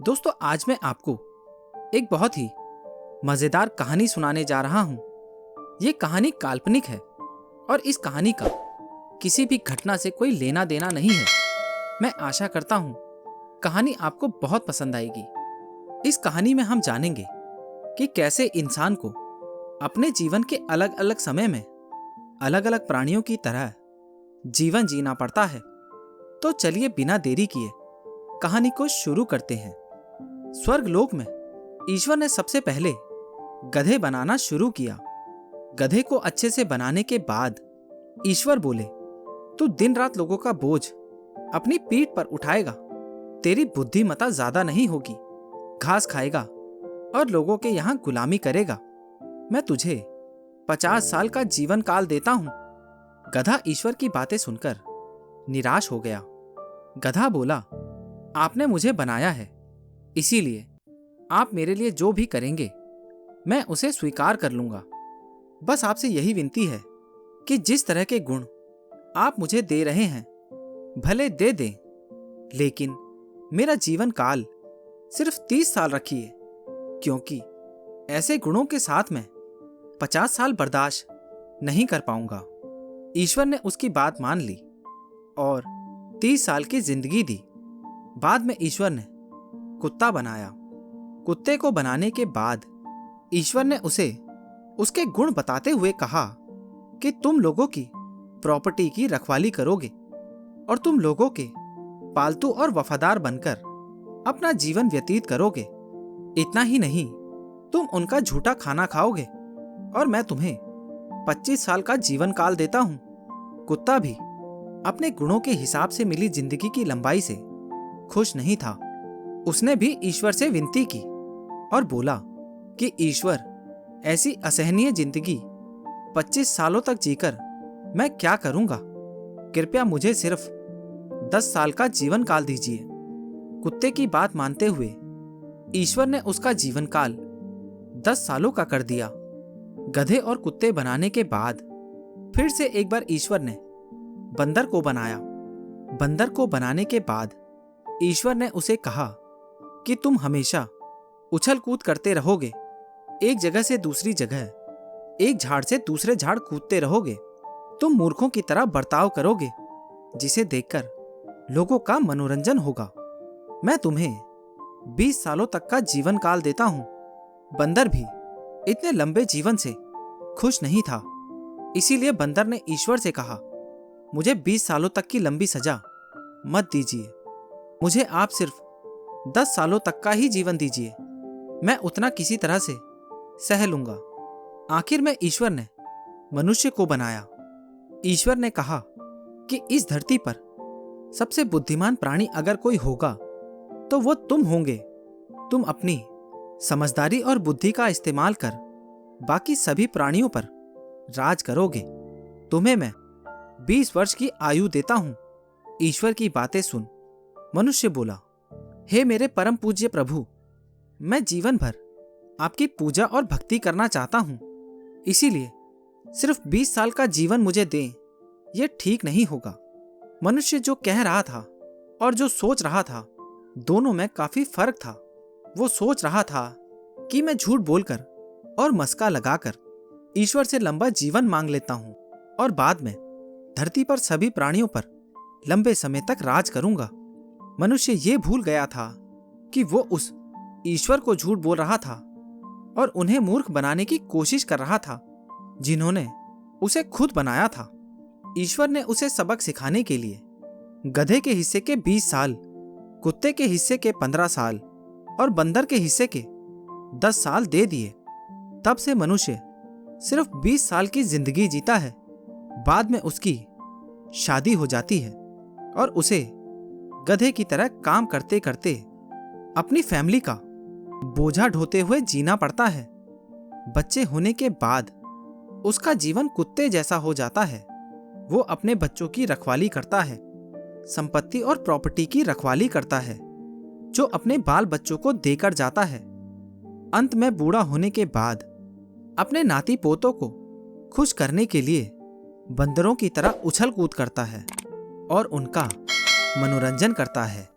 दोस्तों, आज मैं आपको एक बहुत ही मजेदार कहानी सुनाने जा रहा हूं। ये कहानी काल्पनिक है और इस कहानी का किसी भी घटना से कोई लेना देना नहीं है। मैं आशा करता हूं कहानी आपको बहुत पसंद आएगी। इस कहानी में हम जानेंगे कि कैसे इंसान को अपने जीवन के अलग अलग समय में अलग अलग प्राणियों की तरह जीवन जीना पड़ता है। तो चलिए बिना देरी किए कहानी को शुरू करते हैं। स्वर्गलोक में ईश्वर ने सबसे पहले गधे बनाना शुरू किया। गधे को अच्छे से बनाने के बाद ईश्वर बोले, तू दिन रात लोगों का बोझ अपनी पीठ पर उठाएगा, तेरी बुद्धिमत्ता ज्यादा नहीं होगी, घास खाएगा और लोगों के यहाँ गुलामी करेगा। मैं तुझे 50 साल का जीवन काल देता हूं। गधा ईश्वर की बातें सुनकर निराश हो गया। गधा बोला, आपने मुझे बनाया है, इसीलिए आप मेरे लिए जो भी करेंगे मैं उसे स्वीकार कर लूंगा। बस आपसे यही विनती है कि जिस तरह के गुण आप मुझे दे रहे हैं भले दे दें, लेकिन मेरा जीवन काल सिर्फ 30 साल रखिए, क्योंकि ऐसे गुणों के साथ मैं 50 साल बर्दाश्त नहीं कर पाऊंगा। ईश्वर ने उसकी बात मान ली और 30 साल की जिंदगी दी। बाद में ईश्वर ने कुत्ता बनाया। कुत्ते को बनाने के बाद ईश्वर ने उसे उसके गुण बताते हुए कहा कि तुम लोगों की प्रॉपर्टी की रखवाली करोगे और तुम लोगों के पालतू और वफादार बनकर अपना जीवन व्यतीत करोगे। इतना ही नहीं, तुम उनका झूठा खाना खाओगे और मैं तुम्हें 25 साल का जीवन काल देता हूं। कुत्ता भी अपने गुणों के हिसाब से मिली जिंदगी की लंबाई से खुश नहीं था। उसने भी ईश्वर से विनती की और बोला कि ईश्वर, ऐसी असहनीय जिंदगी 25 सालों तक जीकर मैं क्या करूंगा? कृपया मुझे सिर्फ 10 साल का जीवन काल दीजिए। कुत्ते की बात मानते हुए ईश्वर ने उसका जीवन काल 10 सालों का कर दिया। गधे और कुत्ते बनाने के बाद फिर से एक बार ईश्वर ने बंदर को बनाया। बंदर को बनाने के बाद ईश्वर ने उसे कहा कि तुम हमेशा उछल कूद करते रहोगे, एक जगह से दूसरी जगह, एक झाड़ से दूसरे झाड़ कूदते रहोगे। तुम मूर्खों की तरह बर्ताव करोगे, जिसे देखकर लोगों का मनोरंजन होगा। मैं तुम्हें 20 सालों तक का जीवन काल देता हूं। बंदर भी इतने लंबे जीवन से खुश नहीं था, इसीलिए बंदर ने ईश्वर से कहा, मुझे 20 सालों तक की लंबी सजा मत दीजिए, मुझे आप सिर्फ 10 सालों तक का ही जीवन दीजिए। मैं उतना किसी तरह से सह लूंगा। आखिर में ईश्वर ने मनुष्य को बनाया। ईश्वर ने कहा कि इस धरती पर सबसे बुद्धिमान प्राणी अगर कोई होगा तो वो तुम होंगे। तुम अपनी समझदारी और बुद्धि का इस्तेमाल कर बाकी सभी प्राणियों पर राज करोगे। तुम्हें मैं 20 वर्ष की आयु देता हूं। ईश्वर की बातें सुन मनुष्य बोला, हे मेरे परम पूज्य प्रभु, मैं जीवन भर आपकी पूजा और भक्ति करना चाहता हूं, इसीलिए सिर्फ 20 साल का जीवन मुझे दें, यह ठीक नहीं होगा। मनुष्य जो कह रहा था और जो सोच रहा था, दोनों में काफी फर्क था। वो सोच रहा था कि मैं झूठ बोलकर और मस्का लगाकर ईश्वर से लंबा जीवन मांग लेता हूं और बाद में धरती पर सभी प्राणियों पर लंबे समय तक राज करूंगा। मनुष्य ये भूल गया था कि वो उस ईश्वर को झूठ बोल रहा था और उन्हें मूर्ख बनाने की कोशिश कर रहा था, जिन्होंने उसे खुद बनाया था। ईश्वर ने उसे सबक सिखाने के लिए गधे के हिस्से के 20 साल, कुत्ते के हिस्से के 15 साल और बंदर के हिस्से के 10 साल दे दिए। तब से मनुष्य सिर्फ 20 साल की जिंदगी जीता है। बाद में उसकी शादी हो जाती है और उसे गधे की तरह काम करते करते अपनी फैमिली का बोझा ढोते हुए जीना पड़ता है। बच्चे होने के बाद उसका जीवन कुत्ते जैसा हो जाता है। वो अपने बच्चों की रखवाली करता है, संपत्ति और प्रॉपर्टी की रखवाली करता है, जो अपने बाल बच्चों को देकर जाता है। अंत में बूढ़ा होने के बाद अपने नाती पोतों को खुश करने के लिए बंदरों की तरह उछल कूद करता है और उनका मनोरंजन करता है।